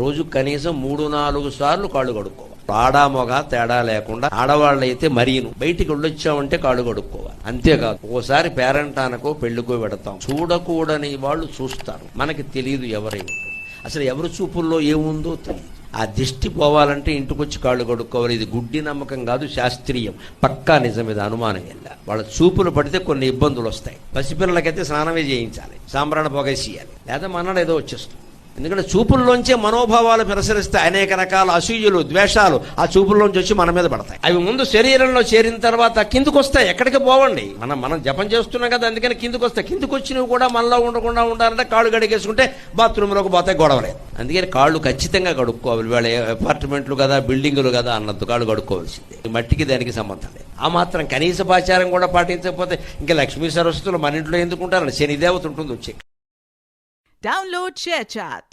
రోజు కనీసం 3-4 సార్లు కాళ్ళు కడుక్కోవాలి. ఆడా మొగ తేడా లేకుండా, ఆడవాళ్ళైతే మరీను బయటికి వెళ్ళొచ్చామంటే కాళ్ళు కడుక్కోవాలి. అంతేకాదు ఓసారి పేరంటానికో పెళ్లికో పెడతాం, చూడకూడని వాళ్ళు చూస్తారు, మనకి తెలియదు ఎవరేమిటో, అసలు ఎవరి చూపుల్లో ఏముందో తెలియదు. ఆ దిష్టి పోవాలంటే ఇంటికొచ్చి కాళ్ళు కడుక్కోవాలి. ఇది గుడ్డి నమ్మకం కాదు, శాస్త్రీయం, పక్కా నిజం, మీద అనుమానం వెళ్ళా. వాళ్ళ చూపులు పడితే కొన్ని ఇబ్బందులు వస్తాయి. పసిపిల్లలకైతే స్నానమే చేయించాలి, సాంబ్రాణ పొగేసేయాలి, లేదా మన్నాడు ఏదో వచ్చేస్తుంది. ఎందుకంటే చూపుల్లోంచే మనోభావాలు ప్రసరిస్తాయి. అనేక రకాల అసూయలు, ద్వేషాలు ఆ చూపుల్లోంచి వచ్చి మన మీద పడతాయి. అవి ముందు శరీరంలో చేరిన తర్వాత కిందకు వస్తాయి, ఎక్కడికి పోవండి. మనం జపం చేస్తున్నాం కదా, అందుకని కిందకు వస్తాయి. కిందకు వచ్చినవి కూడా మనలో ఉండకుండా ఉండాలంటే కాళ్ళు కడిగేసుకుంటే బాత్రూంలోకి పోతాయి, గొడవలేదు. అందుకని కాళ్ళు ఖచ్చితంగా కడుక్కోవాలి. వాళ్ళ అపార్ట్మెంట్లు కదా, బిల్డింగులు కదా అన్నట్టు కాళ్ళు కడుక్కోవాల్సిందే. మట్టికి దానికి సంబంధం లేదు. ఆ మాత్రం కనీసపాచారం కూడా పాటించకపోతే ఇంకా లక్ష్మీ సరస్వతులు మన ఇంట్లో ఎందుకుంటారని శనిదేవత ఉంటుంది వచ్చి. Download ShareChat.